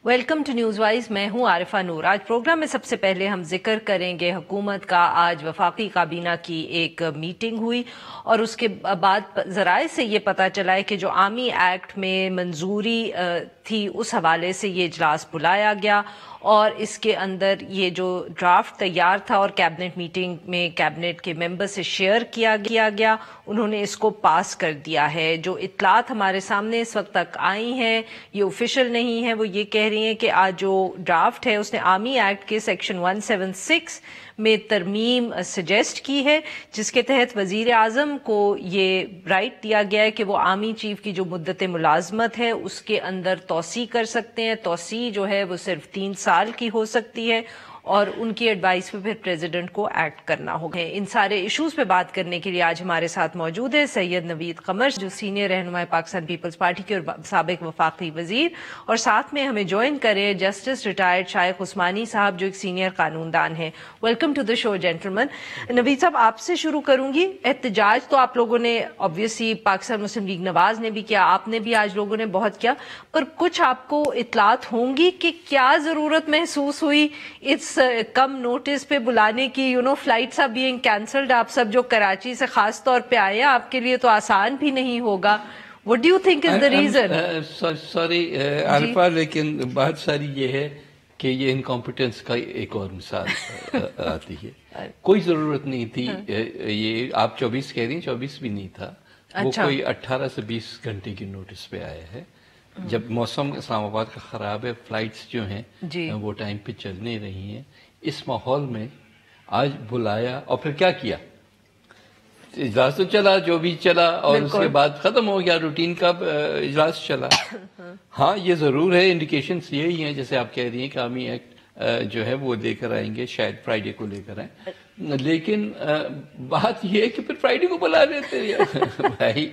Welcome to news wise, میں ہوں عارفہ نور۔ آج پروگرام میں سب سے پہلے ہم ذکر کریں گے حکومت کا آج وفاقی کابینہ کی ایک میٹنگ ہوئی اور اس کے بعد ذرائع سے یہ پتہ چلا ہے کہ جو آرمی ایکٹ میں منظوری تھی اس حوالے سے یہ اجلاس بلایا گیا اور اس کے اندر یہ جو ڈرافٹ تیار تھا اور کیبنٹ میٹنگ میں کیبنٹ کے ممبر سے شیئر کیا گیا، انہوں نے اس کو پاس کر دیا ہے۔ جو اطلاعات ہمارے سامنے اس وقت تک آئی ہیں، یہ آفیشیل نہیں ہے، وہ یہ کہہ رہی ہیں کہ آج جو ڈرافٹ ہے اس نے آرمی ایکٹ کے سیکشن 176 میں ترمیم سجیسٹ کی ہے، جس کے تحت وزیر اعظم کو یہ رائٹ دیا گیا ہے کہ وہ آرمی چیف کی جو مدت ملازمت ہے اس کے اندر توسیع کر سکتے ہیں۔ توسیع جو ہے وہ صرف 3 سال کی ہو سکتی ہے اور ان کی ایڈوائس پہ پھر پریزیڈنٹ کو ایکٹ کرنا ہوگا۔ ان سارے ایشوز پہ بات کرنے کے لیے آج ہمارے ساتھ موجود ہے سید نوید قمر، جو سینئر رہنما پاکستان پیپلز پارٹی کے اور سابق وفاقی وزیر، اور ساتھ میں ہمیں جوائن کرے جسٹس ریٹائرڈ شائخ عثمانی صاحب، جو ایک سینئر قانون دان ہیں۔ Welcome to the show gentleman. Naveed صاحب، آپ سے شروع کروں گی۔ احتجاج تو آپ لوگوں نے آبویسلی پاکستان مسلم لیگ نواز نے بھی کیا، آپ نے بھی، آج لوگوں نے بہت کیا، پر کچھ آپ کو اطلاعات ہوں گی کہ کیا ضرورت محسوس ہوئی اس کم نوٹس پہ بلانے کی؟ فلائٹس آر بینگ کینسلڈ، آپ سب جو کراچی سے خاص طور پہ آئے ہیں، آپ کے لیے تو آسان بھی نہیں ہوگا۔ What do you think is the reason؟ Sorry Arifa, لیکن بات ساری یہ ہے کہ یہ انکمپیٹنس کا ایک اور مثال آتی ہے۔ کوئی ضرورت نہیں تھی، یہ آپ 24 کہہ رہی ہیں، 24 بھی نہیں تھا، وہ کوئی 18 سے 20 گھنٹے کی نوٹس پہ آیا ہے۔ جب موسم اسلام آباد کا خراب ہے، فلائٹس جو ہیں وہ ٹائم پہ چل نہیں رہی ہیں، اس ماحول میں آج بلایا اور پھر کیا کیا؟ اجلاس تو چلا جو بھی چلا اور اس کے بعد ختم ہو گیا، روٹین کا اجلاس چلا۔ ہاں، یہ ضرور ہے، انڈیکیشنز یہی ہیں جیسے آپ کہہ رہی ہیں کہ آرمی ایکٹ جو ہے وہ لے کر آئیں گے، شاید فرائیڈے کو لے کر آئیں، لیکن بات یہ ہے کہ پھر فرائیڈے کو بلا لیتے بھائی،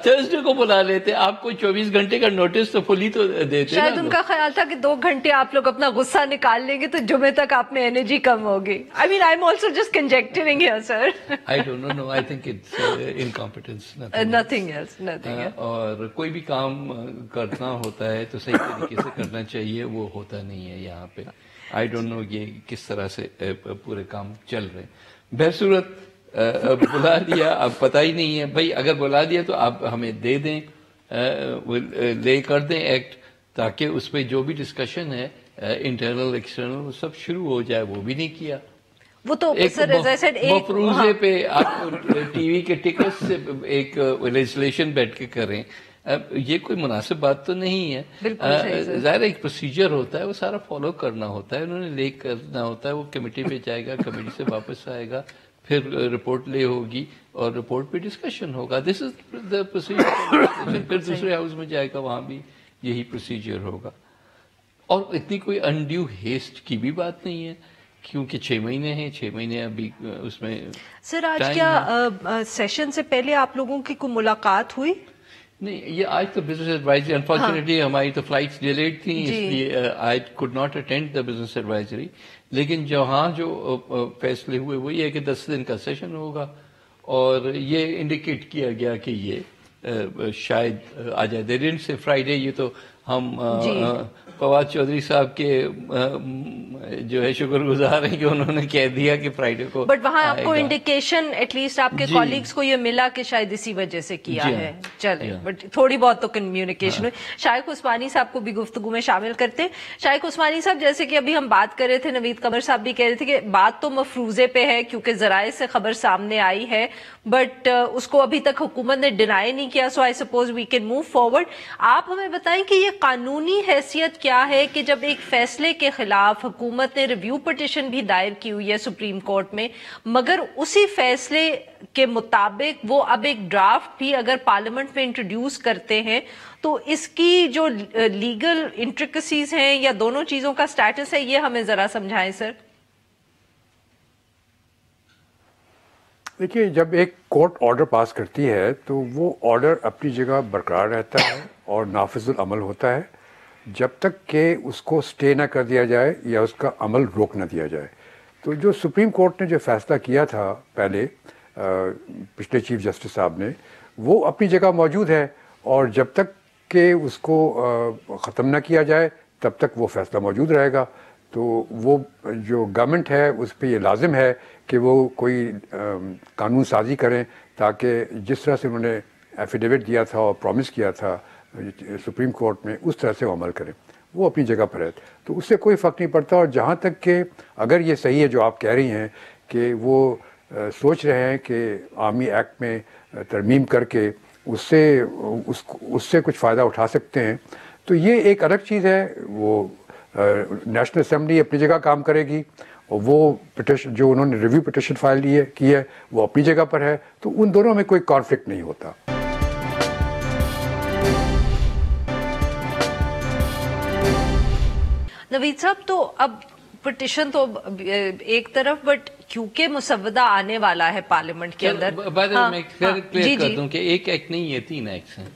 تھرسڈے کو بلا لیتے، آپ کو 24 گھنٹے کا نوٹس تو فلی تو دیتے۔ شاید ان کا خیال تھا کہ 2 گھنٹے آپ لوگ اپنا غصہ نکال لیں گے تو جمعے تک آپ میں انرجی کم ہوگی۔ I mean, I'm also just conjecturing here, sir. I don't know, I think it's incompetence. Nothing else. اور کوئی بھی کام کرنا ہوتا ہے تو صحیح طریقے سے کرنا چاہیے، وہ ہوتا نہیں ہے یہاں پہ۔ I don't know یہ کس طرح سے پورے کام چل رہے ہیں۔ بہرصورت بلا دیا، اب پتہ ہی نہیں ہے بھائی، اگر بلا دیا تو آپ ہمیں دے دیں، لے کر دیں ایکٹ، تاکہ اس پہ جو بھی ڈسکشن ہے انٹرنل ایکسٹرنل وہ سب شروع ہو جائے، وہ بھی نہیں کیا۔ وہ تو مفروضے پہ آپ ٹی وی کے ٹکٹ سے ایک لیجسلیشن بیٹھ کے کریں، یہ کوئی مناسب بات تو نہیں ہے۔ ظاہر ایک پروسیجر ہوتا ہے، وہ سارا فالو کرنا ہوتا ہے، انہوں نے لے کرنا ہوتا ہے، وہ کمیٹی پہ جائے گا، کمیٹی سے واپس آئے گا، پھر رپورٹ لے ہوگی اور رپورٹ پہ ڈسکشن ہوگا۔ دس از دا پروسیجر۔ پھر دوسرے ہاؤس میں جائے گا، وہاں بھی یہی پروسیجر ہوگا، اور اتنی کوئی انڈیو ہیسٹ کی بھی بات نہیں ہے، کیونکہ 6 مہینے ہیں، 6 مہینے ابھی اس میں۔ سر، آج کیا سیشن سے پہلے آپ لوگوں کی کوئی ملاقات ہوئی؟ نہیں، یہ آج تو بزنس ایڈوائزری، انفارچونیٹلی ہماری تو فلائٹس ڈیلیڈ تھیں، اس لیے I could not attend the business advisory, لیکن جہاں جو فیصلے ہوئے وہ یہ ہے کہ 10 دن کا سیشن ہوگا، اور یہ انڈیکیٹ کیا گیا کہ یہ شاید آ جائے۔ دے ڈنٹ سے فرائیڈے، یہ تو ہم فواد چودھری صاحب کے جو ہے شکر گزار ہیں کہ انہوں نے کہہ دیا کہ فرائیڈے کو، بٹ وہاں آپ کو انڈیکیشن ایٹ لیسٹ آپ کے کالیگز کو یہ ملا کہ شاید اسی وجہ سے کیا ہے۔ چلے، بٹ تھوڑی بہت تو کمیونیکیشن ہوئی۔ شائخ عثمانی صاحب کو بھی گفتگو میں شامل کرتے ہیں۔ شائخ عثمانی صاحب، جیسے کہ ابھی ہم بات کر رہے تھے، نوید قمر صاحب بھی کہہ رہے تھے کہ بات تو مفروضے پہ ہے کیونکہ ذرائع سے خبر سامنے آئی ہے، بٹ اس کو ابھی تک حکومت نے ڈینائی نہیں کیا، so I suppose we can move forward. آپ ہمیں بتائیں کہ یہ قانونی حیثیت کیا ہے کہ جب ایک فیصلے کے خلاف حکومت نے ریویو پٹیشن بھی دائر کی ہوئی ہے سپریم کورٹ میں، مگر اسی فیصلے کے مطابق وہ اب ایک ڈرافٹ بھی اگر پارلیمنٹ میں انٹروڈیوس کرتے ہیں تو اس کی جو لیگل انٹریکسیز ہیں یا دونوں چیزوں کا سٹیٹس ہے، یہ ہمیں ذرا سمجھائیں سر۔ دیکھیے، جب ایک کورٹ آرڈر پاس کرتی ہے تو وہ آرڈر اپنی جگہ برقرار رہتا ہے اور نافذ العمل ہوتا ہے جب تک کہ اس کو سٹے نہ کر دیا جائے یا اس کا عمل روک نہ دیا جائے۔ تو جو سپریم کورٹ نے جو فیصلہ کیا تھا پہلے پچھلے چیف جسٹس صاحب نے، وہ اپنی جگہ موجود ہے، اور جب تک کہ اس کو ختم نہ کیا جائے تب تک وہ فیصلہ موجود رہے گا. تو وہ جو گورنمنٹ ہے اس پہ یہ لازم ہے کہ وہ کوئی قانون سازی کریں تاکہ جس طرح سے انہوں نے ایفیڈیوٹ دیا تھا اور پرومس کیا تھا سپریم کورٹ میں اس طرح سے وہ عمل کریں. وہ اپنی جگہ پر ہے تو اس سے کوئی فرق نہیں پڑتا. اور جہاں تک کہ اگر یہ صحیح ہے جو آپ کہہ رہی ہیں کہ وہ سوچ رہے ہیں کہ آرمی ایکٹ میں ترمیم کر کے اس سے کچھ فائدہ اٹھا سکتے ہیں تو یہ ایک الگ چیز ہے. وہ نیشنل اسمبلی اپنی جگہ کام کرے گی اور وہ پٹیشن جو انہوں نے ریویو پٹیشن فائل کی ہے وہ اپنی جگہ پر ہے. تو ان دونوں میں کوئی کانفلکٹ نہیں ہوتا. نوید صاحب تو اب پٹیشن تو ایک طرف بٹ کیونکہ مسودہ آنے والا ہے پارلیمنٹ کے اندر میں کلیئر کر دوں کہ ایک ایکٹ نہیں ہے 3 ایکٹس ہیں.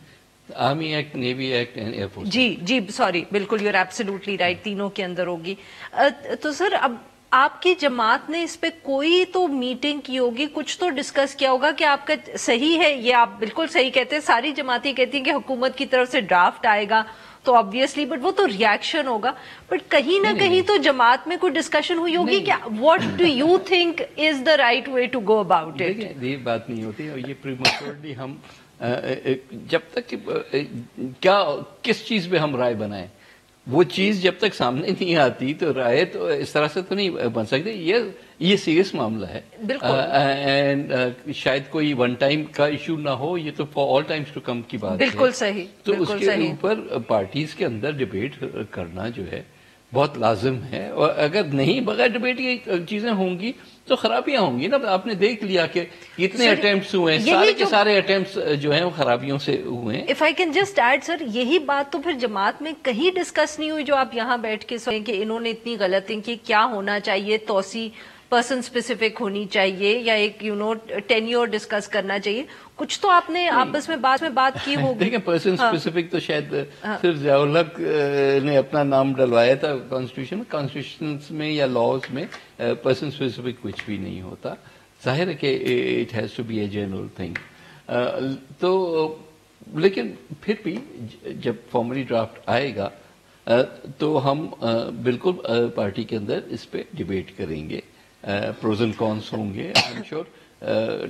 Army act, navy act and air force. جی سوری بالکل یو آر ایبسولوٹلی رائٹ تینوں کے اندر ہوگی. تو سر اب آپ کی جماعت نے اس پہ کوئی تو میٹنگ کی ہوگی, کچھ تو ڈسکس کیا ہوگا کہ آپ کا صحیح ہے یہ آپ بالکل صحیح کہتے ہیں, ساری جماعتیں کہتی ہیں کہ حکومت کی طرف سے ڈرافٹ آئے گا تو آبویسلی بٹ وہ تو ریاکشن ہوگا, بٹ کہیں نہ کہیں تو جماعت میں کوئی ڈسکشن ہوئی ہوگی کہ what do you think is the right way to go about it. یہ بات نہیں ہوتی اور یہ پریمیچورلی ہم جب تک کیا کس چیز پہ ہم رائے بنائیں وہ چیز جب تک سامنے نہیں آتی تو رائے تو اس طرح سے تو نہیں بن سکتی. یہ سیریس معاملہ ہے اینڈ شاید کوئی ون ٹائم کا ایشو نہ ہو, یہ تو for all times to come کی بات ہے. بالکل صحیح. تو اس کے اوپر پارٹیز کے اندر ڈبیٹ کرنا جو ہے بہت لازم ہے, اور اگر نہیں بغیر ڈبیٹ یہ چیزیں ہوں گی تو خرابیاں ہوں گی نا. آپ نے دیکھ لیا کہ کتنے اٹیمپٹس ہوئے ہیں, سارے کے سارے اٹیمپٹس جو ہیں وہ خرابیوں سے ہوئے ہیں. If I can just add sir, یہی بات تو پھر جماعت میں کہیں ڈسکس نہیں ہوئی جو آپ یہاں بیٹھ کے سوئیں کہ انہوں نے اتنی غلطی کی, کیا ہونا چاہیے, توسیع پرسن اسپیسیفک ہونی چاہیے یا ایک ٹینیور ڈسکس کرنا چاہیے, کچھ تو آپ نے آپس میں بات کی ہوگی. دیکھیں پرسن اسپیسیفک تو شاید صرف ضیاء الحق نے اپنا نام ڈلوایا تھا کانسٹیٹیوشن میں یا لاز میں, پرسن اسپیسیفک کچھ بھی نہیں ہوتا. ظاہر ہے کہ it has to be a general thing. تو لیکن پھر بھی جب فارملی ڈرافٹ آئے گا تو ہم بالکل پارٹی کے اندر اس پہ ڈیبیٹ کریں گے, پروز اینڈ کونس ہوں گے, I am sure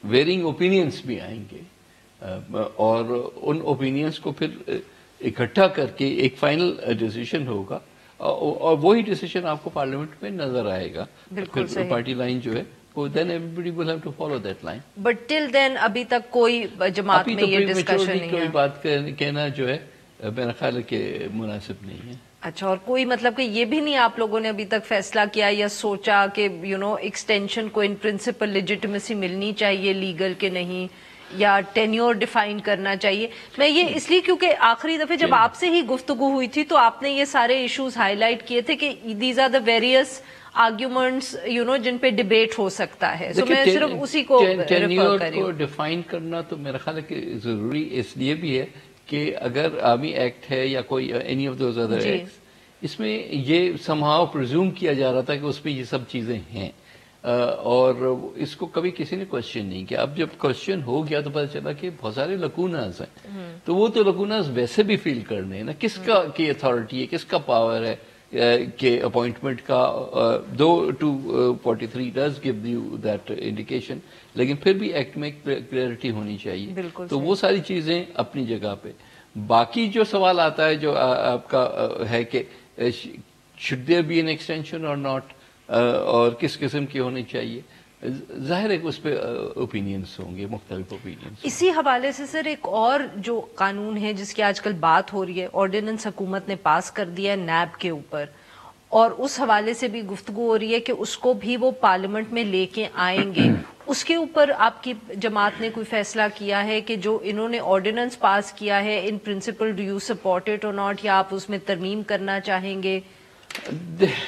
wearing opinions بھی آئیں گے, اور ان اوپینینس کو پھر اکٹھا کر کے ایک فائنل ڈیسیشن ہوگا, اور وہی ڈیسیشن آپ کو پارلیمنٹ میں نظر آئے گا. پھر پارٹی لائن جو ہے then everybody will have to follow that line. But till then ابھی تک کوئی جماعت میں یہ ڈسکشن نہیں ہے. کوئی بات کہنا جو ہے میرا خیال ہے کہ مناسب نہیں ہے. اچھا, اور کوئی مطلب کہ یہ بھی نہیں آپ لوگوں نے ابھی تک فیصلہ کیا یا سوچا کہ ایکسٹینشن کو ان پرنسپل لیجٹمیسی ملنی چاہیے لیگل کے نہیں, یا ٹینیور ڈیفائن کرنا چاہیے. میں یہ اس لیے کیونکہ آخری دفعہ جب آپ سے ہی گفتگو ہوئی تھی تو آپ نے یہ سارے ایشوز ہائی لائٹ کیے تھے کہ these are the various arguments جن پہ ڈیبیٹ ہو سکتا ہے. سو میں صرف اسی کو ٹینیور کو ڈیفائن کرنا تو میرا خیال ہے کہ ضروری اس لیے بھی ہے کہ اگر آرمی ایکٹ ہے یا کوئی any of those other acts, اس میں یہ سمہاؤ پرزیوم کیا جا رہا تھا کہ اس پہ یہ سب چیزیں ہیں, اور اس کو کبھی کسی نے کوشچن نہیں کیا. اب جب کوشچن ہو گیا تو پتہ چلا کہ بہت سارے لکوناز ہیں, تو وہ تو لکوناز ویسے بھی فیل کرنے ہیں نا, کس کا کی اتھارٹی ہے, کس کا پاور ہے کہ اپوائنٹمنٹ کا. دو 243 does give you that indication, لیکن پھر بھی ایکٹ میں کلیئرٹی ہونی چاہیے. تو وہ ساری چیزیں اپنی جگہ پہ. باقی جو سوال آتا ہے جو آپ کا ہے کہ should there be an extension اور ناٹ, اور کس قسم کی ہونی چاہیے, ظاہر ہے کہ اس پہ اوپینینس ہوں گے, مختلف اوپینینس. اسی حوالے سے سر ایک اور جو قانون ہے جس کی آج کل بات ہو رہی ہے, آرڈیننس حکومت نے پاس کر دیا ہے نیب کے اوپر, اور اس حوالے سے بھی گفتگو ہو رہی ہے کہ اس کو بھی وہ پارلیمنٹ میں لے کے آئیں گے. اس کے اوپر آپ کی جماعت نے کوئی فیصلہ کیا ہے کہ جو انہوں نے آرڈیننس پاس کیا ہے in principle do you support it اور ناٹ, یا آپ اس میں ترمیم کرنا چاہیں گے؟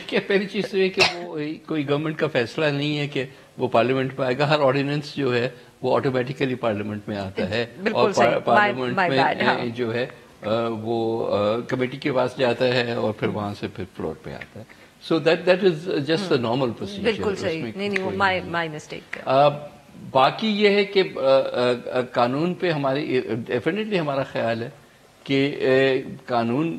کہ پہلی چیز تو یہ کہ وہ کوئی گورنمنٹ کا فیصلہ نہیں ہے کہ وہ پارلیمنٹ میں آئے گا. ہر آرڈیننس جو ہے وہ آٹومیٹیکلی پارلیمنٹ میں آتا ہے, اور پارلیمنٹ میں جو ہے وہ کمیٹی کے پاس جاتا ہے اور پھر وہاں سے پھر فلور پہ آتا ہے. So that is just a normal procedure. بالکل صحیح, نہیں مائی مسٹیک. باقی یہ ہے کہ قانون پہ ہماری ڈیفینیٹلی ہمارا خیال ہے کہ قانون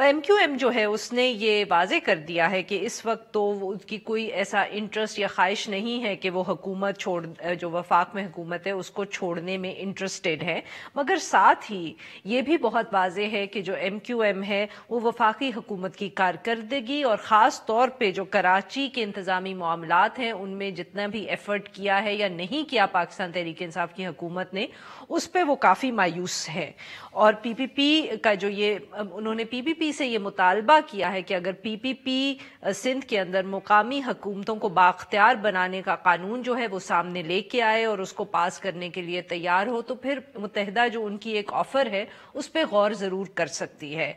MQM جو ہے اس نے یہ واضح کر دیا ہے کہ اس وقت تو اس کی کوئی ایسا انٹرسٹ یا خواہش نہیں ہے کہ وہ حکومت جو وفاق میں حکومت ہے اس کو چھوڑنے میں انٹرسٹڈ ہے، مگر ساتھ ہی یہ بھی بہت واضح ہے کہ جو MQM ہے وہ وفاقی حکومت کی کارکردگی اور خاص طور پہ جو کراچی کے انتظامی معاملات ہیں ان میں جتنا بھی ایفرٹ کیا ہے یا نہیں کیا پاکستان تحریک انصاف کی حکومت نے، اس پہ وہ کافی مایوس ہے۔ اور PPP کا جو یہ انہوں نے PPP سے یہ مطالبہ کیا ہے کہ اگر PPP سندھ کے اندر مقامی حکومتوں کو بااختیار بنانے کا قانون جو ہے وہ سامنے لے کے آئے اور اس کو پاس کرنے کے لیے تیار ہو تو پھر متحدہ جو ان کی ایک آفر ہے اس پہ غور ضرور کر سکتی ہے۔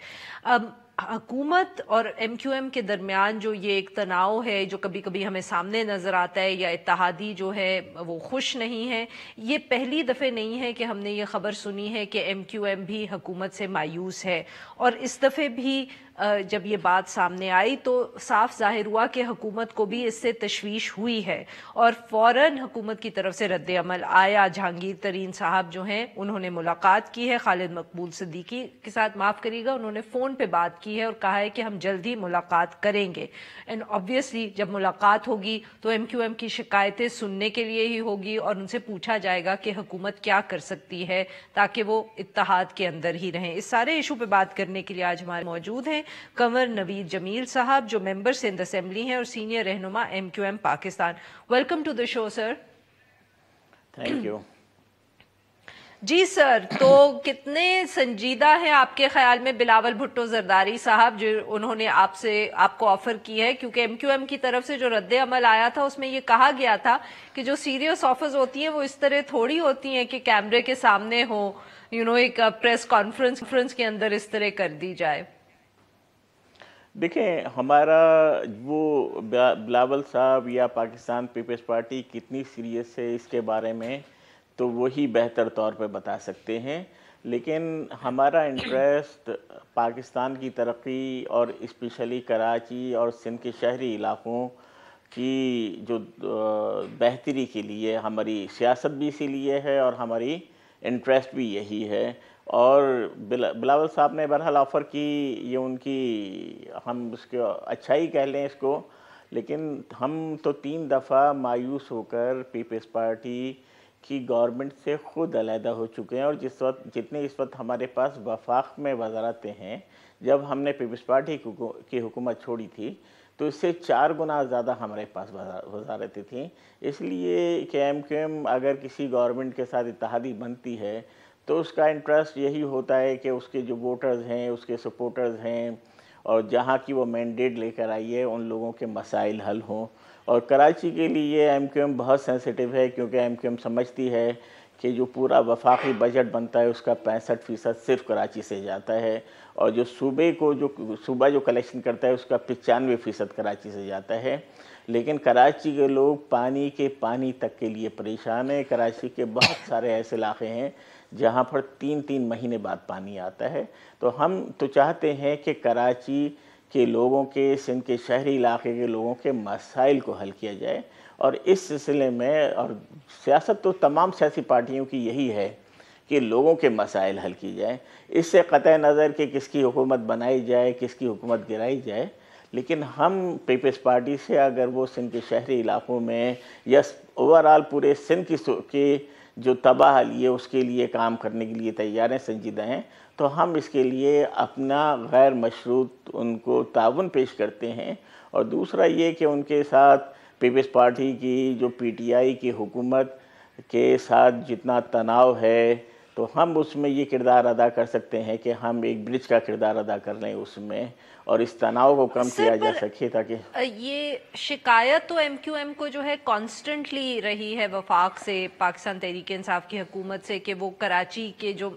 حکومت اور MQM کے درمیان جو یہ ایک تناؤ ہے جو کبھی کبھی ہمیں سامنے نظر آتا ہے، یا اتحادی جو ہے وہ خوش نہیں ہے، یہ پہلی دفعہ نہیں ہے کہ ہم نے یہ خبر سنی ہے کہ MQM بھی حکومت سے مایوس ہے، اور اس دفعہ بھی جب یہ بات سامنے آئی تو صاف ظاہر ہوا کہ حکومت کو بھی اس سے تشویش ہوئی ہے، اور فوراً حکومت کی طرف سے رد عمل آیا۔ جہانگیر ترین صاحب جو ہیں انہوں نے ملاقات کی ہے خالد مقبول صدیقی کے ساتھ، معاف کریے گا، انہوں نے فون پہ بات کی ہے اور کہا ہے کہ ہم جلد ہی ملاقات کریں گے، اینڈ آبویسلی جب ملاقات ہوگی تو MQM کی شکایتیں سننے کے لیے ہی ہوگی اور ان سے پوچھا جائے گا کہ حکومت کیا کر سکتی ہے تاکہ وہ اتحاد کے اندر ہی رہیں۔ اس سارے ایشو پہ بات کرنے کے لیے آج ہمارے موجود ہیں کنور نوید جمیل صاحب جو ممبر سندھ اسمبلی ہیں اور سینئر رہنما MQM Pakistan. Welcome to the show sir. Thank you. جی سر، تو کتنے سنجیدہ ہیں آپ کے خیال میں بلاول بھٹو زرداری صاحب جو انہوں نے آپ کو آفر کی ہے؟ کیونکہ MQM کی طرف سے جو رد عمل آیا تھا اس میں یہ کہا گیا تھا کہ جو سیریس آفرز ہوتی ہیں وہ اس طرح تھوڑی ہوتی ہیں کہ کیمرے کے سامنے ہو، ایک پریس کانفرنس کے اندر اس طرح کر دی جائے۔ دیکھیں، ہمارا وہ بلاول صاحب یا پاکستان پیپلز پارٹی کتنی سیریس ہے اس کے بارے میں تو وہی بہتر طور پہ بتا سکتے ہیں، لیکن ہمارا انٹرسٹ پاکستان کی ترقی اور اسپیشلی کراچی اور سندھ کے شہری علاقوں کی جو بہتری کے لیے ہماری سیاست بھی اسی لیے ہے اور ہماری انٹرسٹ بھی یہی ہے۔ اور بلاول صاحب نے بہرحال آفر کی، یہ ان کی ہم اس کو اچھائی کہہ لیں اس کو، لیکن ہم تو 3 دفعہ مایوس ہو کر پیپلز پارٹی کی گورنمنٹ سے خود علیحدہ ہو چکے ہیں، اور جتنے اس وقت ہمارے پاس وفاق میں وزارتیں ہیں، جب ہم نے پیپلز پارٹی کی حکومت چھوڑی تھی تو اس سے 4 گنا زیادہ ہمارے پاس وزارتیں تھیں۔ اس لیے کہ MQM اگر کسی گورنمنٹ کے ساتھ اتحادی بنتی ہے تو اس کا انٹرسٹ یہی ہوتا ہے کہ اس کے جو ووٹرز ہیں، اس کے سپورٹرز ہیں، اور جہاں کی وہ مینڈیٹ لے کر آئی ہے ان لوگوں کے مسائل حل ہوں۔ اور کراچی کے لیے MQM بہت سینسیٹیو ہے، کیونکہ MQM سمجھتی ہے کہ جو پورا وفاقی بجٹ بنتا ہے اس کا 65% صرف کراچی سے جاتا ہے، اور جو صوبہ جو کلیکشن کرتا ہے اس کا 95% کراچی سے جاتا ہے۔ لیکن کراچی کے لوگ پانی تک کے لیے پریشان ہیں۔ کراچی کے بہت سارے ایسے علاقے ہیں جہاں پر 3 مہینے بعد پانی آتا ہے۔ تو ہم تو چاہتے ہیں کہ کراچی کے لوگوں کے، سندھ کے شہری علاقے کے لوگوں کے مسائل کو حل کیا جائے، اور اس سلسلے میں اور سیاست تو تمام سیاسی پارٹیوں کی یہی ہے کہ لوگوں کے مسائل حل کی جائیں، اس سے قطع نظر کہ کس کی حکومت بنائی جائے، کس کی حکومت گرائی جائے۔ لیکن ہم پیپلز پارٹی سے اگر وہ سندھ کے شہری علاقوں میں یا اوورآل پورے سندھ کی جو تباہ حالی ہے اس کے لیے کام کرنے کے لیے تیار ہیں، سنجیدہ ہیں، تو ہم اس کے لیے اپنا غیر مشروط ان کو تعاون پیش کرتے ہیں۔ اور دوسرا یہ کہ ان کے ساتھ پیپلز پارٹی کی جو PTI کی حکومت کے ساتھ جتنا تناؤ ہے تو ہم اس میں یہ کردار ادا کر سکتے ہیں کہ ہم ایک برج کا کردار ادا کر لیں اس میں، اور اس تناؤ کو کم کیا جا سکے تاکہ یہ شکایت تو MQM کو جو ہے کانسٹنٹلی رہی ہے وفاق سے، پاکستان تحریک انصاف کی حکومت سے، کہ وہ کراچی کے جو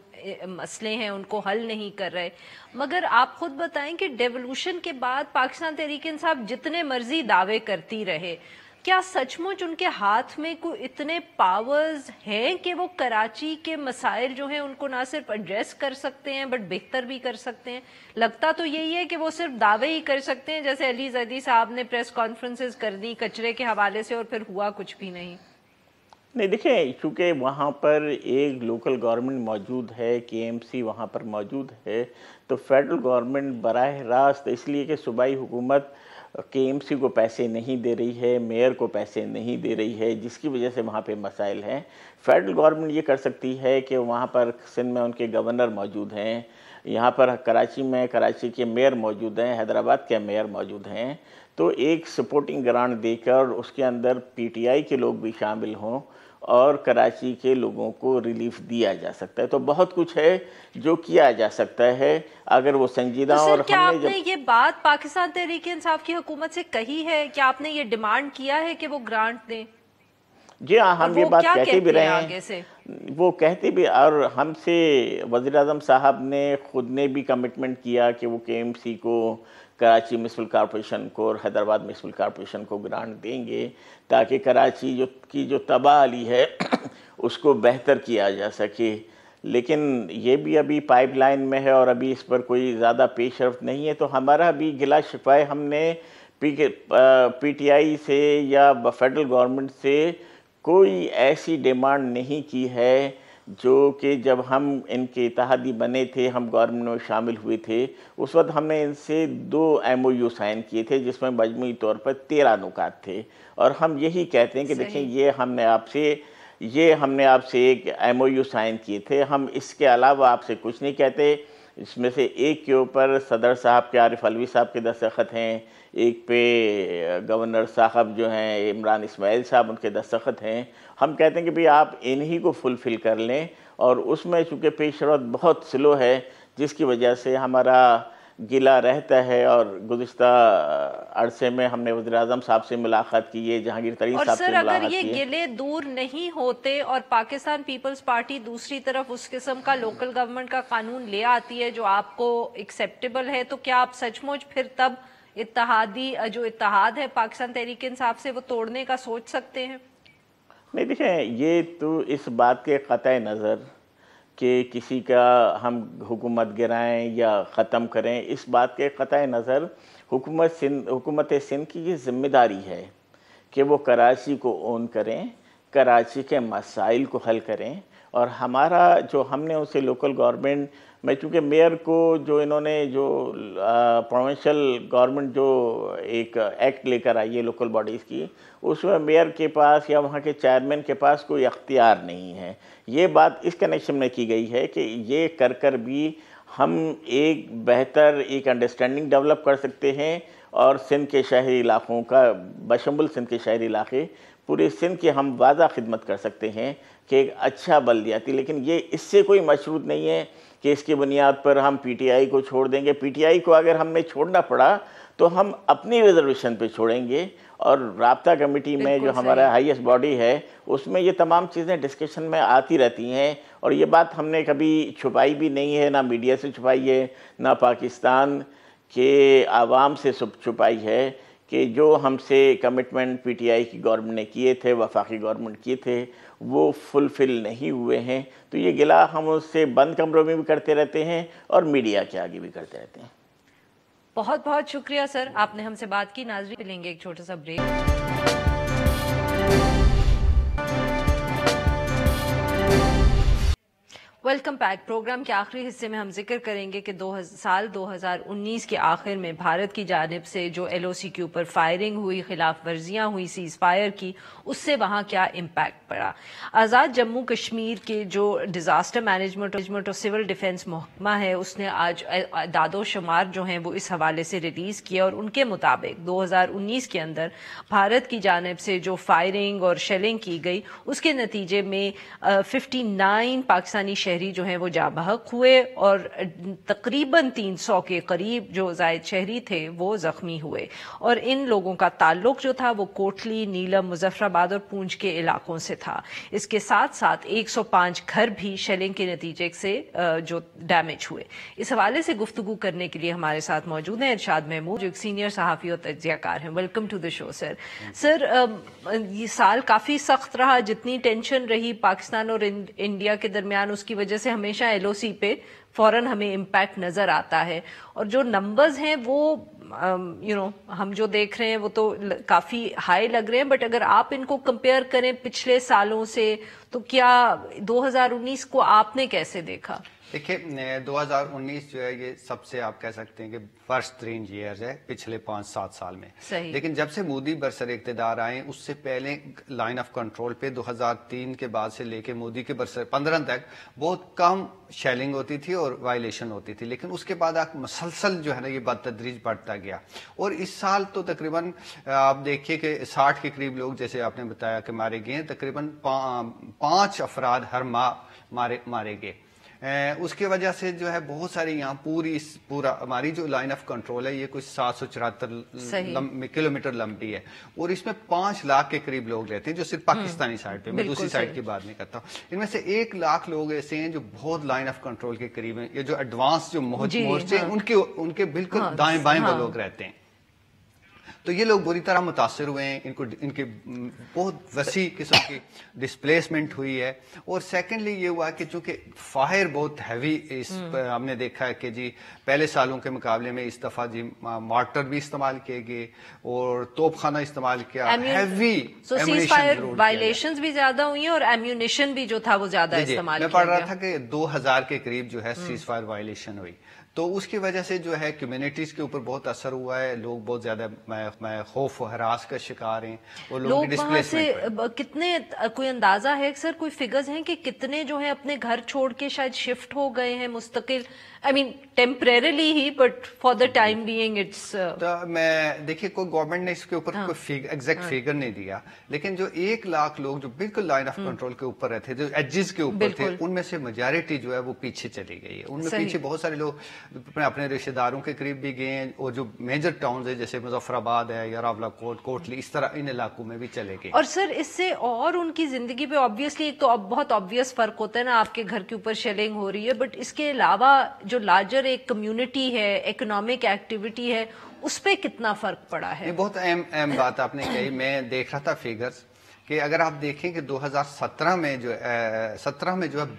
مسئلے ہیں ان کو حل نہیں کر رہے، مگر آپ خود بتائیں کہ ڈیولوشن کے بعد پاکستان تحریک انصاف جتنے مرضی دعوے کرتی رہے، کیا سچ مچ ان کے ہاتھ میں کوئی اتنے پاورز ہیں کہ وہ کراچی کے مسائل جو ہیں ان کو نہ صرف ایڈریس کر سکتے ہیں بٹ بہتر بھی کر سکتے ہیں؟ لگتا تو یہی ہے کہ وہ صرف دعوے ہی کر سکتے ہیں، جیسے علی زیدی صاحب نے پریس کانفرنسز کر دی کچرے کے حوالے سے اور پھر ہوا کچھ بھی نہیں۔ نہیں، دیکھیں، چونکہ وہاں پر ایک لوکل گورنمنٹ موجود ہے، KMC وہاں پر موجود ہے، تو فیڈرل گورنمنٹ براہ راست اس لیے کہ صوبائی حکومت KMC کو پیسے نہیں دے رہی ہے، میئر کو پیسے نہیں دے رہی ہے، جس کی وجہ سے وہاں پہ مسائل ہیں، فیڈرل گورنمنٹ یہ کر سکتی ہے کہ وہاں پر سندھ میں ان کے گورنر موجود ہیں، یہاں پر کراچی کے میئر موجود ہیں، حیدرآباد کے میئر موجود ہیں، تو ایک سپورٹنگ گرانٹ دے کر اس کے اندر PTI کے لوگ بھی شامل ہوں اور کراچی کے لوگوں کو ریلیف دیا جا سکتا ہے۔ تو بہت کچھ ہے جو کیا جا سکتا ہے اگر وہ سنجیدہ اور کیا آپ نے یہ بات پاکستان تحریک انصاف کی حکومت سے کہی ہے؟ کیا آپ نے یہ ڈیمانڈ کیا ہے کہ وہ گرانٹ دیں؟ جی ہاں، ہم یہ بات کہتے بھی رہے ہیں، وہ کہتے بھی، اور ہم سے وزیر اعظم صاحب نے خود نے بھی کمٹمنٹ کیا کہ وہ KMC کو، کراچی میونسپل کارپوریشن کو اور حیدرآباد میونسپل کارپوریشن کو گرانٹ دیں گے تاکہ کراچی کی جو تباہی ہے اس کو بہتر کیا جا سکے، لیکن یہ بھی ابھی پائپ لائن میں ہے اور ابھی اس پر کوئی زیادہ پیش رفت نہیں ہے۔ تو ہمارا بھی گلہ شکوہ، ہم نے PTI سے یا فیڈرل گورنمنٹ سے کوئی ایسی ڈیمانڈ نہیں کی ہے جو کہ جب ہم ان کے اتحادی بنے تھے، ہم گورنمنٹ میں شامل ہوئے تھے، اس وقت ہم نے ان سے 2 MOU سائن کیے تھے جس میں مجموعی طور پر 13 نکات تھے، اور ہم یہی کہتے ہیں کہ دیکھیں یہ ہم نے آپ سے ایک MOU سائن کیے تھے، ہم اس کے علاوہ آپ سے کچھ نہیں کہتے۔ اس میں سے ایک کے اوپر صدر صاحب کے، عارف علوی صاحب کے دستخط ہیں، ایک پہ گورنر صاحب جو ہیں عمران اسماعیل صاحب، ان کے دستخط ہیں۔ ہم کہتے ہیں کہ بھی آپ انہی کو فلفل کر لیں، اور اس میں چونکہ پیش رفت بہت سلو ہے جس کی وجہ سے ہمارا گلہ رہتا ہے، اور گزشتہ عرصے میں ہم نے وزیر اعظم صاحب سے ملاقات کی ہے، جہانگیر ترین صاحب سے ملاقات کی ہے۔ اور سر، اگر یہ گلے دور نہیں ہوتے اور پاکستان پیپلز پارٹی دوسری طرف اس قسم کا لوکل گورنمنٹ کا قانون لے آتی ہے جو آپ کو ایکسیپٹیبل ہے، تو کیا آپ سچ مچ پھر تب جو اتحاد ہے پاکستان تحریک انصاف سے وہ توڑنے کا سوچ سکتے ہیں؟ نہیں، دیکھیں، یہ تو اس بات کے قطع نظر کہ کسی کا ہم حکومت گرائیں یا ختم کریں، اس بات کے قطع نظر حکومت سندھ کی یہ ذمہ داری ہے کہ وہ کراچی کو اون کریں، کراچی کے مسائل کو حل کریں، اور ہمارا جو ہم نے اسے لوکل گورنمنٹ میں، چونکہ میئر کو جو انہوں نے جو پروونشل گورنمنٹ جو ایک ایکٹ لے کر آئی ہے لوکل باڈیز کی، اس میں میئر کے پاس یا وہاں کے چیئرمین کے پاس کوئی اختیار نہیں ہے۔ یہ بات اس کنیکشن میں کی گئی ہے کہ یہ کر بھی ہم ایک بہتر انڈرسٹینڈنگ ڈیولپ کر سکتے ہیں، اور سندھ کے شہری علاقوں کا، بشمول سندھ کے شہری علاقے، پورے سندھ کی ہم واضح خدمت کر سکتے ہیں کہ ایک اچھا بلدیاتی، لیکن یہ اس سے کوئی مشروط نہیں ہے کہ اس کی بنیاد پر ہم PTI کو چھوڑ دیں گے۔ PTI کو اگر ہم نے چھوڑنا پڑا تو ہم اپنی ریزرویشن پہ چھوڑیں گے، اور رابطہ کمیٹی میں جو ہمارا ہائیسٹ باڈی ہے اس میں یہ تمام چیزیں ڈسکشن میں آتی رہتی ہیں، اور یہ بات ہم نے کبھی چھپائی بھی نہیں ہے، نہ میڈیا سے چھپائی ہے، نہ پاکستان کے عوام سے چھپائی ہے، کہ جو ہم سے کمٹمنٹ PTI کی گورنمنٹ نے کیے تھے، وفاقی گورنمنٹ کیے تھے، وہ فلفل نہیں ہوئے ہیں۔ تو یہ گلہ ہم اس سے بند کمروں میں بھی کرتے رہتے ہیں اور میڈیا کے آگے بھی کرتے رہتے ہیں۔ بہت بہت شکریہ سر، آپ نے ہم سے بات کی۔ ناظرین، لیں گے ایک چھوٹا سا بریک۔ Welcome back. پروگرام کے آخری حصے میں ہم ذکر کریں گے کہ سال 2019 کے آخر میں بھارت کی جانب سے جو LOC کے اوپر فائرنگ ہوئی، خلاف ورزیاں ہوئی سیز فائر کی، اس سے وہاں کیا امپیکٹ پڑا۔ آزاد جموں کشمیر کے جو ڈیزاسٹر مینجمنٹ اور سول ڈیفنس محکمہ ہے، اس نے آج اعداد و شمار جو ہیں وہ اس حوالے سے ریلیز کیا، اور ان کے مطابق 2019 کے اندر بھارت کی جانب سے جو فائرنگ اور شیلنگ کی گئی، اس کے نتیجے میں 59 پاکستانی شہری جو ہیں وہ جاں بحق ہوئے، اور تقریباً 300 کے قریب جو زائد شہری تھے وہ زخمی ہوئے، اور ان لوگوں کا تعلق جو تھا وہ کوٹلی، نیلم، مظفر آباد اور پونچھ کے علاقوں سے تھا۔ اس کے ساتھ ساتھ 105 گھر بھی شیلنگ کے نتیجے سے جو ڈیمیج ہوئے۔ اس حوالے سے گفتگو کرنے کے لیے ہمارے ساتھ موجود ہیں ارشاد محمود، جو ایک سینئر صحافی اور تجزیہ کار ہیں۔ ویلکم ٹو دی شو سر۔ سر، یہ سال کافی سخت رہا، جتنی ٹینشن رہی پاکستان اور انڈیا کے درمیان، اس کی وجہ سے ہمیشہ LOC پہ فوراً ہمیں امپیکٹ نظر آتا ہے، اور جو نمبرز ہیں وہ ہم جو دیکھ رہے ہیں وہ تو کافی ہائی لگ رہے ہیں، بٹ اگر آپ ان کو کمپیئر کریں پچھلے سالوں سے، تو کیا 2019 کو آپ نے کیسے دیکھا؟ دیکھیے 2019 جو ہے یہ سب سے آپ کہہ سکتے ہیں کہ ورسٹ ترین ایئر ہے پچھلے 5-7 سال میں. لیکن جب سے مودی برسر اقتدار آئے اس سے پہلے لائن آف کنٹرول پہ 2003 کے بعد سے لے کے مودی کے برسر 15 تک بہت کم شیلنگ ہوتی تھی اور وائلیشن ہوتی تھی. لیکن اس کے بعد آپ مسلسل جو ہے نا یہ بتدریج بڑھتا گیا. اور اس سال تو تقریباً آپ دیکھیے کہ 60 کے قریب لوگ جیسے آپ نے بتایا کہ مارے گئے ہیں. تقریباً 5 افراد ہر ماہ مارے گئے. اس کی وجہ سے جو ہے بہت سارے یہاں پورا ہماری جو لائن آف کنٹرول ہے یہ کوئی 774 کلومیٹر لمبی ہے اور اس میں 5 لاکھ کے قریب لوگ رہتے ہیں جو صرف پاکستانی سائڈ پہ. میں دوسری سائڈ کی بات نہیں کرتا ہوں. ان میں سے 1 لاکھ لوگ ایسے ہیں جو بہت لائن آف کنٹرول کے قریب ہیں. یہ جو ایڈوانس جو مورچے ان کے بالکل دائیں بائیں وہ لوگ رہتے ہیں. تو یہ لوگ بری طرح متاثر ہوئے ہیں. ان کے بہت وسیع قسم کی ڈسپلیسمنٹ ہوئی ہے. اور سیکنڈلی یہ ہوا کہ چونکہ فائر بہت ہیوی ہم نے دیکھا ہے کہ جی پہلے سالوں کے مقابلے میں اس دفعہ جی مارٹر بھی استعمال کیے گئے اور توپ خانہ استعمال کیا. ہیوی وائلیشنز بھی زیادہ ہوئی ہیں اور ایمیونیشن بھی جو تھا وہ زیادہ استعمال کیا. میں پڑھ رہا تھا کہ 2000 کے قریب جو ہے سیز فائر وائلیشن ہوئی. تو اس کی وجہ سے جو ہے کمیونٹیز کے اوپر بہت اثر ہوا ہے. لوگ بہت زیادہ خوف و ہراس کا شکار ہیں اور لوگ وہاں سے کتنے کوئی اندازہ ہے سر, کوئی فگرز ہیں کہ کتنے جو ہے اپنے گھر چھوڑ کے شاید شفٹ ہو گئے ہیں مستقل, I mean temporarily he but for the time being it's تو میں دیکھیے کوئی گورنمنٹ نے اس کے اوپر کوئی ایگزیکٹ فگر نہیں دیا. لیکن جو 1 لاکھ لوگ جو بالکل لائن آف کنٹرول کے اوپر رہتے جو ایجز کے اوپر تھے ان میں سے میجارٹی جو ہے وہ پیچھے چلی گئی ہے. ان میں پیچھے بہت سارے لوگ اپنے رشتہ داروں کے قریب بھی گئے ہیں اور جو میجر ٹاؤنز ہیں جیسے مظفر آباد ہے یا راولا کوٹ, کوٹلی, اس طرح ان علاقوں میں بھی چلے گئے. اور سر اس سے اور ان کی زندگی پہ آبویسلی ایک تو بہت آبویس فرق ہوتا ہے نا, آپ کے گھر کے اوپر شیلنگ ہو رہی ہے, بٹ اس کے علاوہ جو لارجر ایک کمیونٹی ہے, اکنامک ایکٹیویٹی ہے, اس پہ کتنا فرق پڑا ہے؟ بہت اہم بات آپ نے کہی. میں دیکھ رہا تھا فیگرز کہ اگر آپ دیکھیں کہ 2017 میں جو ہے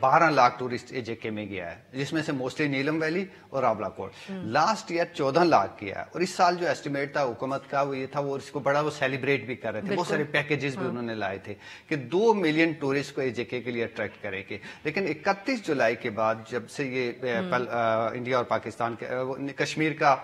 12 لاکھ ٹورسٹ اے جے کے میں گیا ہے, جس میں سے موسٹلی نیلم ویلی اور راولا کوٹ. لاسٹ ایئر 14 لاکھ کیا ہے. اور اس سال جو ایسٹیمیٹ تھا حکومت کا وہ یہ تھا, وہ اس کو بڑا وہ سیلیبریٹ بھی کر رہے تھے, بہت سارے پیکیجز بھی انہوں نے لائے تھے کہ 2 ملین ٹورسٹ کو اے جے کے لیے اٹریکٹ کریں گے. لیکن 31 جولائی کے بعد جب سے یہ انڈیا اور پاکستان کے کشمیر کا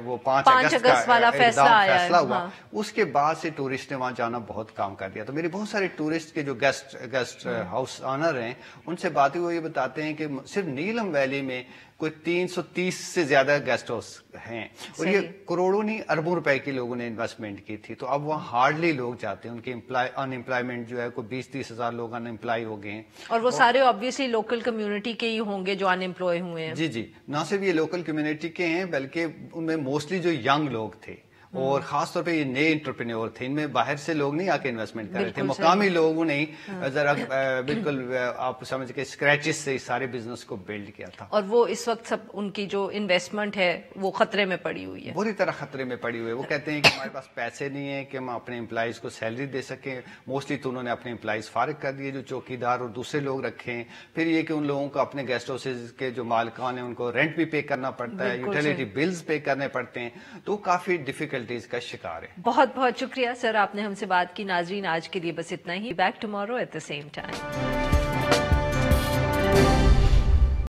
وہ 5 اگست والا فیصلہ ہوا, اس کے بعد سے ٹورسٹ نے وہاں جانا بہت کام کر دیا. تو میرے بہت سارے ٹورسٹ کے جو گیسٹ ہاؤس آنر ہیں ان سے باتیں وہ یہ بتاتے ہیں کہ صرف نیلم ویلی میں کوئی 330 سے زیادہ گیسٹ ہاؤس ہیں اور یہ کروڑوں نہیں اربوں روپے کی لوگوں نے انویسٹمنٹ کی تھی. تو اب وہاں ہارڈلی لوگ جاتے ہیں. ان کی ان امپلائمنٹ جو ہے کوئی 20-30 ہزار لوگ ان امپلائی ہو گئے ہیں اور وہ سارے آبویسلی لوکل کمیونٹی کے ہی ہوں گے جو ان امپلائے ہوئے ہیں. جی نہ صرف یہ لوکل کمیونٹی کے ہیں بلکہ ان میں موسٹلی جو ینگ لوگ تھے اور خاص طور پہ یہ نئے انٹرپرینور تھے. ان میں باہر سے لوگ نہیں آ کے انویسٹمنٹ کر رہے تھے, مقامی لوگوں نے ذرا بالکل آپ سمجھ کے اسکریچز سے سارے بزنس کو بلڈ کیا تھا. اور وہ اس وقت سب ان کی جو انویسٹمنٹ ہے وہ خطرے میں پڑی ہوئی ہے, بری طرح خطرے میں پڑی ہوئی ہے. وہ کہتے ہیں کہ ہمارے پاس پیسے نہیں ہیں کہ ہم اپنے امپلائیز کو سیلری دے سکیں. موسٹلی تو انہوں نے اپنے امپلائیز فارغ کر دیے جو چوکیدار اور دوسرے لوگ رکھے ہیں. پھر یہ کہ ان لوگوں کو اپنے گیسٹ ہاؤسز کے جو مالکان ہیں ان کو رینٹ بھی پے کرنا پڑتا ہے, یوٹیلیٹی بلز پے کرنے پڑتے ہیں. تو کافی ڈیفیکلٹیز کا شکار. بہت بہت شکریہ سر, آپ نے ہم سے بات کی. ناظرین آج کے لیے بس اتنا ہی. Back tomorrow at the same time.